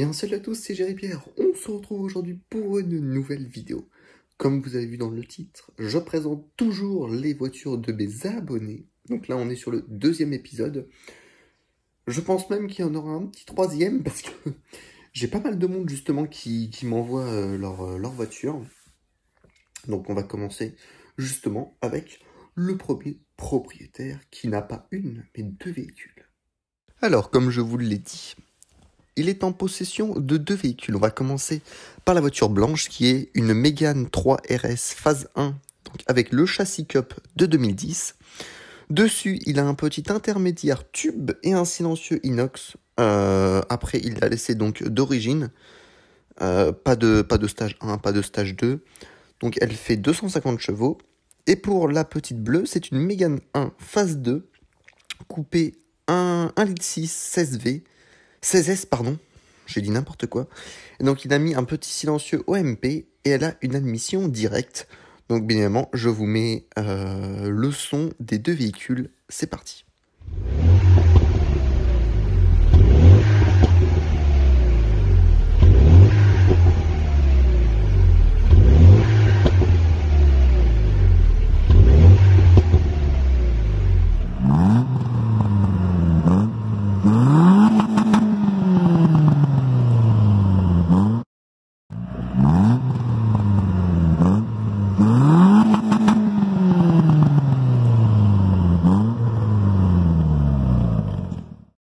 Eh bien, salut à tous, c'est Jerry Pierre. On se retrouve aujourd'hui pour une nouvelle vidéo. Comme vous avez vu dans le titre, je présente toujours les voitures de mes abonnés. Donc là, on est sur le deuxième épisode. Je pense même qu'il y en aura un petit troisième parce que j'ai pas mal de monde justement qui m'envoie leur voiture. Donc on va commencer justement avec le premier propriétaire qui n'a pas une, mais deux véhicules. Alors, comme je vous l'ai dit, il est en possession de deux véhicules. On va commencer par la voiture blanche qui est une Mégane 3 RS phase 1 donc avec le châssis Cup de 2010. Dessus, il a un petit intermédiaire tube et un silencieux inox. Après, il l'a laissé donc d'origine. Pas de stage 1, pas de stage 2. Donc elle fait 250 chevaux. Et pour la petite bleue, c'est une Mégane 1 phase 2 coupée 1,6 litre 16V. 16S, pardon, j'ai dit n'importe quoi. Et donc il a mis un petit silencieux OMP et elle a une admission directe. Donc bien évidemment, je vous mets le son des deux véhicules. C'est parti.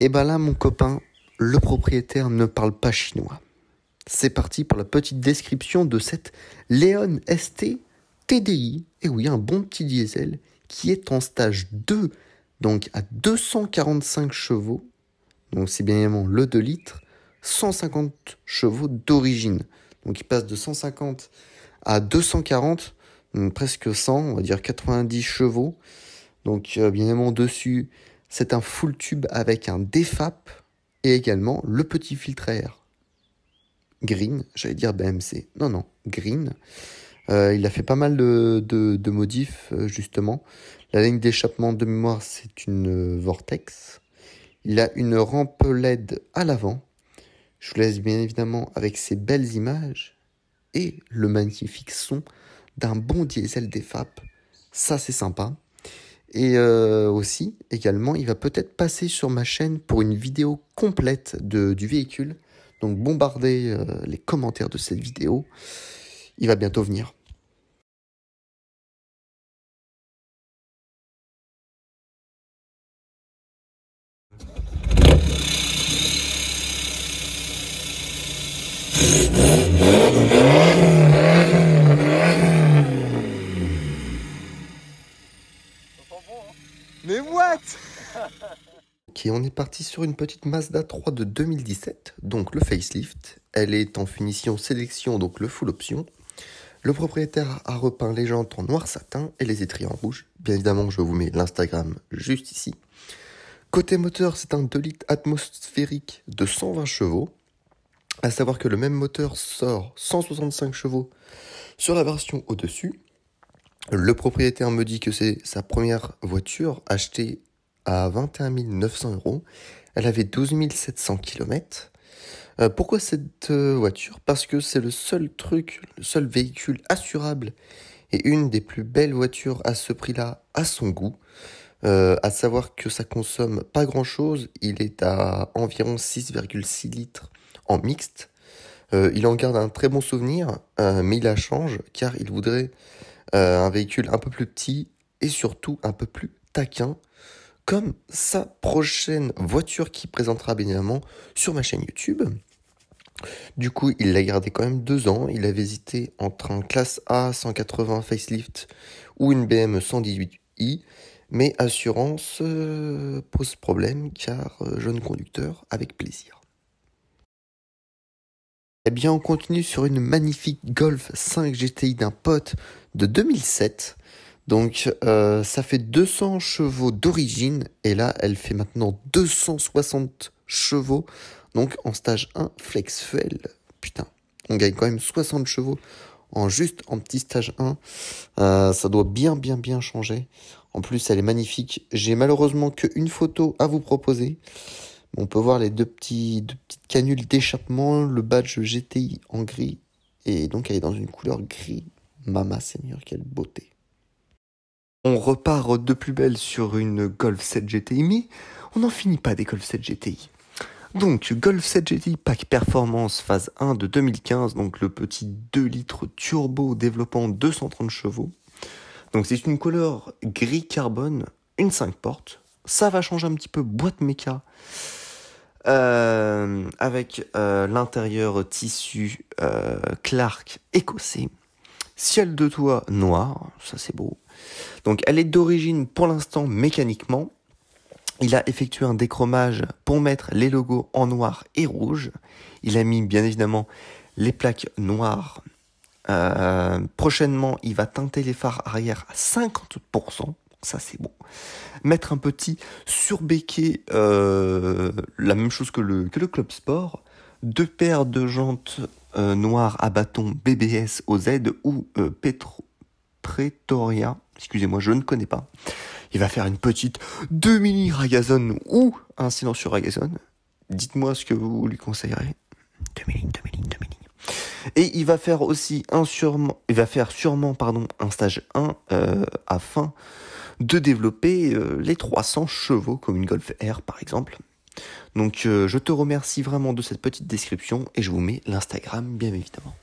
Et ben là, mon copain, le propriétaire ne parle pas chinois. C'est parti pour la petite description de cette Leon ST TDI. Et oui, un bon petit diesel qui est en stage 2, donc à 245 chevaux. Donc c'est bien évidemment le 2 litres, 150 chevaux d'origine. Donc il passe de 150 à 240, donc presque 100, on va dire 90 chevaux. Donc bien évidemment dessus, c'est un full tube avec un DFAP et également le petit filtre à air. Green, j'allais dire BMC. Non, green. Il a fait pas mal de modifs, justement. La ligne d'échappement de mémoire, c'est une Vortex. Il a une rampe LED à l'avant. Je vous laisse bien évidemment avec ces belles images et le magnifique son d'un bon diesel DFAP. Ça, c'est sympa. Et aussi, également, il va peut-être passer sur ma chaîne pour une vidéo complète du véhicule. Donc bombardez les commentaires de cette vidéo. Il va bientôt venir. Mais what? Ok, on est parti sur une petite Mazda 3 de 2017, donc le facelift. Elle est en finition sélection, donc le full option. Le propriétaire a repeint les jantes en noir satin et les étriers en rouge. Bien évidemment, je vous mets l'Instagram juste ici. Côté moteur, c'est un 2 litres atmosphérique de 120 chevaux. À savoir que le même moteur sort 165 chevaux sur la version au-dessus. Le propriétaire me dit que c'est sa première voiture achetée à 21 900 €. Elle avait 12 700 km. Pourquoi cette voiture? Parce que c'est le seul véhicule assurable et une des plus belles voitures à ce prix-là, à son goût. À savoir que ça consomme pas grand-chose. Il est à environ 6,6 litres en mixte. Il en garde un très bon souvenir, mais il la change car il voudrait un véhicule un peu plus petit et surtout un peu plus taquin, comme sa prochaine voiture qui présentera bien évidemment sur ma chaîne YouTube. Du coup, il l'a gardé quand même 2 ans. Il avait hésité entre un classe A 180 facelift ou une BM 118i, mais assurance pose problème car jeune conducteur avec plaisir. Eh bien, on continue sur une magnifique Golf 5 GTI d'un pote de 2007. Donc, ça fait 200 chevaux d'origine. Et là, elle fait maintenant 260 chevaux. Donc, en stage 1, flex fuel. Putain, on gagne quand même 60 chevaux en petit stage 1. Ça doit bien changer. En plus, elle est magnifique. J'ai malheureusement qu'une photo à vous proposer. On peut voir les deux petites canules d'échappement, le badge GTI en gris, et donc elle est dans une couleur gris. Mama Seigneur, quelle beauté. On repart de plus belle sur une Golf 7 GTI, mais on n'en finit pas des Golf 7 GTI. Donc, Golf 7 GTI Pack Performance phase 1 de 2015, donc le petit 2 litres turbo développant 230 chevaux. Donc c'est une couleur gris carbone, une 5 portes. Ça va changer un petit peu boîte méca, avec l'intérieur tissu Clark écossais. Ciel de toit noir, ça c'est beau. Donc elle est d'origine pour l'instant mécaniquement. Il a effectué un déchromage pour mettre les logos en noir et rouge. Il a mis bien évidemment les plaques noires. Prochainement, il va teinter les phares arrière à 50%. Ça, c'est bon. Mettre un petit surbéquet, la même chose que le Club Sport. 2 paires de jantes noires à bâton BBS OZ ou Pretoria. Excusez-moi, je ne connais pas. Il va faire une petite 2 mini Ragazone ou un silencieux Ragazone. Dites-moi ce que vous lui conseillerez. 2 mini. Et il va faire aussi sûrement un stage 1 afin de développer les 300 chevaux comme une Golf R par exemple. Donc je te remercie vraiment de cette petite description et je vous mets l'Instagram bien évidemment.